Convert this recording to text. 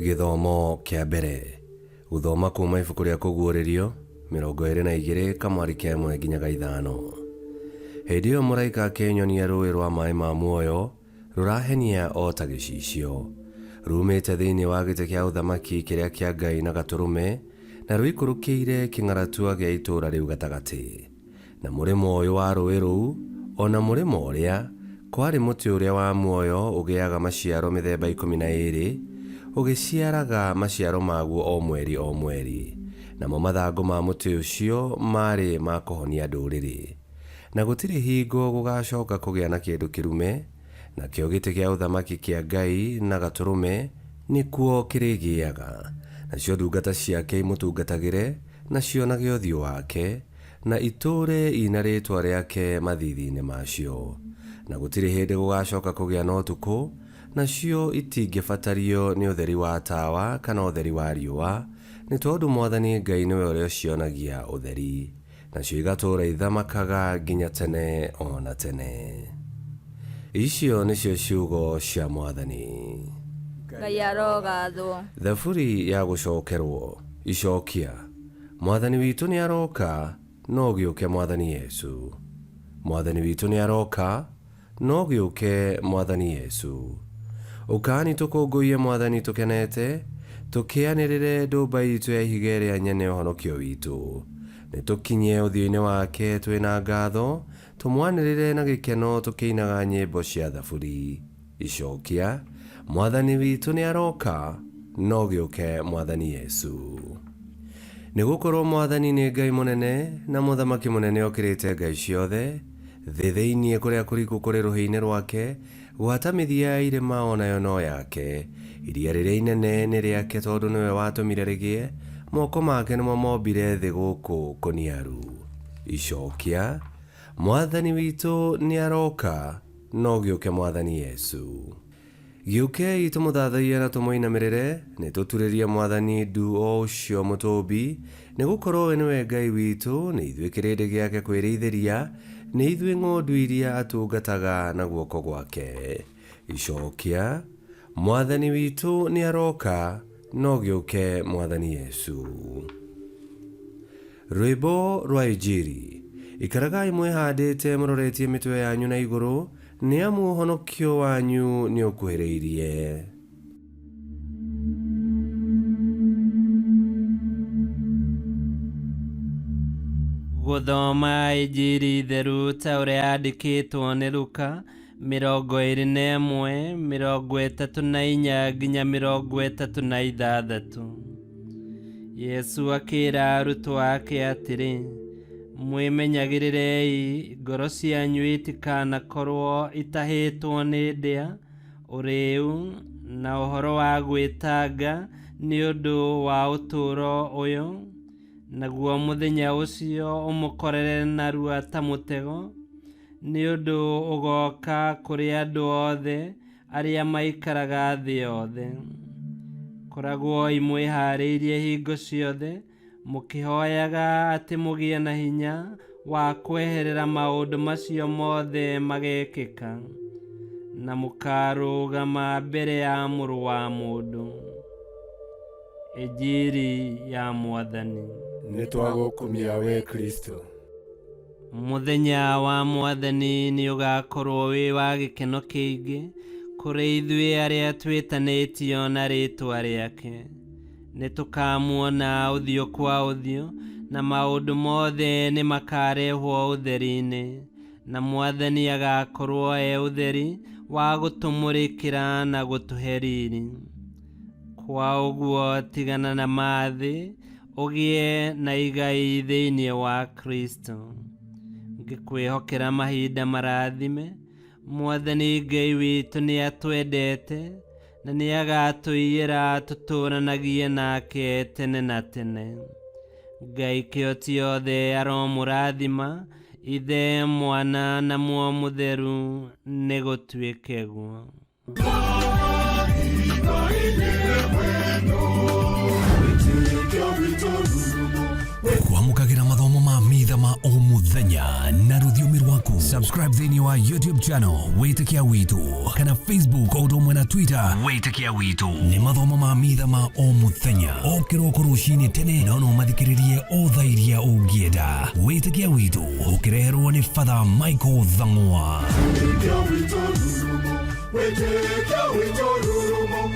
Githomo kia mbere guthoma kuma ibuku ria kuguuririo 22 kamwari kia 1 nginyaga 5. Hindi iyo muraika akinyonia rũĩ rwa maĩ ma muoyo rurahenia o ta gĩcicio rumĩte thĩinĩ wa gĩtĩ kĩa ũthamaki kĩrĩa kĩa Ngai na Gatũrũme na rũikũrũkĩire kĩng'aratua gĩa itũũra rĩu gatagatĩ. Na mũrĩmo ũyũ wa rũĩ rũu ona mũrĩmo ũrĩa kwarĩ mũtĩ ũrĩa wa muoyo ũgĩaga maciaro mĩthemba 12 ũgĩciaraga maciaro maguo o mweri. Namo mathangũ ma mũtĩ ũcio marĩ ma kũhonia ndũrĩrĩ. Na gũtirĩ hingo gũgacoka kũgĩa na kĩndũ kĩrume, na kĩo gĩtĩ kĩa ũthamaki kĩa Ngai na Gatũrũme nĩkuo kĩrĩgĩaga. Nacio ndungata ciake imũtungatagĩre na cionage ũthiũ wake na itũũre ina rĩĩtwa rĩake mathithi-inĩ macio. Na gũtirĩ hĩndĩ gũgacoka kũgĩa na ũtukũ, nacio itingĩbatario nĩ ũtheri wa tawa kana ũtheri wa riũa, nĩ tondũ Mwathani Ngai nĩwe ũrĩa ũcionagia ũtheri. Nacio igatũũra ithamakaga nginya tene ona tene. Icio nĩcio ciugo cia Mwathani. Ngai arogathwo. Thaburi ya gũcokerwo. Icokia. Mwathani witũ nĩ aroka, no gĩũke Mwathani Yesu. Mwathani witũ nĩ aroka, no gĩũke Mwathani Yesu. Ũkani tũkũngũiye Mwathani tũkenete, tũkĩanĩrĩre ndũmba itũ ya ihiga rĩa nyene ũhonokio witũ. Nĩ tũkinye ũthiũ-inĩ wake twĩna ngatho, tũmwanĩrĩre na gĩkeno tũkĩinaga nyĩmbo cia thaburi. Icokia. Mwathani witũ nĩ aroka, no gĩũke Mwathani Yesu. Nĩgũkorwo Mwathani nĩ Ngai mũnene na mũthamaki mũnene okĩrĩte ngai ciothe, thĩ thĩinĩ kũrĩa kũriku kũrĩ rũhĩ-inĩ rwake, gwata mĩthia ya irĩma onayo no yake. Iria rĩrĩa inene nĩ rĩake tondũ nĩwe watũmire rĩgĩe, moko make nĩmo mombire thĩ gũkũ kũniaru. Icokia. Mwathani witũ nĩ aroka, no gĩũke Mwathani Yesu. Gĩũkei tũmũthathaiye na tũmũinamĩrĩre, nĩ tũturĩrie Mwathani ndu o ũcio mũtũũmbi, nĩ gũkorwo we nĩwe Ngai witũ, nĩ ithuĩ kĩrĩndĩ gĩake kwĩrĩithĩria, nĩ ithuĩ ng'ondu iria atungataga na guoko gwake. Icokia. Mwathani witũ nĩ aroka, no gĩũke Mwathani Yesu. Rwĩmbo rwa Injili. Ikaragai mwĩhandĩte mũroretie mĩtwe yanyu na igũrũ, nĩ amu ũhonokio wanyu nĩ ũkuhĩrĩirie. Gũthoma Injili theru ta ũrĩa yandĩkĩtwo nĩ Luka 21:34 nginya 36. Yesu akĩĩra arutwo ake atĩrĩ, mwĩmenyagĩrĩrei ngoro cianyu itikanakorwo itahĩtwo nĩ ndĩa, ũrĩĩu na ũhoro wa gwĩtanga nĩ ũndũ wa ũtũũro ũyũ, naguo mũthenya ũcio ũmũkorere narua ta mũtego, nĩ ũndũ ũgoka kũrĩ andũ othe arĩa maikaraga thĩ yothe. Koragwo imwĩharĩirie hingo ciothe, mũkĩhoyaga atĩ mũgĩe na hinya wa kweherera maũndũ macio mothe magekĩka, na mũkarũgama mbere ya Mũrũ wa Mũndũ. Injili ya Mwathani. Nĩ twagũkumia we Kristo. Mũthenya wa Mwathani nĩ ũgakorwo wĩ wa gĩkeno kĩingĩ kũrĩ ithuĩ arĩa twĩtanĩtio na rĩĩtwa rĩake. Nĩ tũkamuona ũthiũ kwa ũthiũ, na maũndũ mothe nĩ makarehwo ũtheri-inĩ, na Mwathani agakorwo ũtheri wa gũtũmũrĩkĩra na gũtũhe riri. Kwa ũguo tigana na mathĩ, ũgĩe na igai thĩinĩ wa Kristo. Ngĩkwĩhokera mahinda marathime, Mwathani Ngai witũ nĩ atwendete, na nĩ agatũiyĩra tũtũũranagie nake tene na tene. Ngai kĩoti othe aromũrathima, Ithe, Mwana na Muoyo Mũtheru, nĩ gũtuĩke guo. Kwamũkagĩra mathomo ma mitha ma o mũthenya. muthenya na rũthiomi rwaku. Subscribe thĩinĩ wa YouTube channel Wĩtĩkia Witũ kana Facebook o ũndũ ũmwe na Twitter Wĩtĩkia Witũ. Nĩ mathomo ma mitha ma o mũthenya o kĩroko rũcinĩ tene na no mathikĩrĩrie o thaa iria ũngĩenda. Wĩtĩkia Witũ ũkĩreherwo nĩ Father Michael Thang'wa. Wĩtĩkia Witũ rurumo, Wĩtĩkia Witũ rurumo.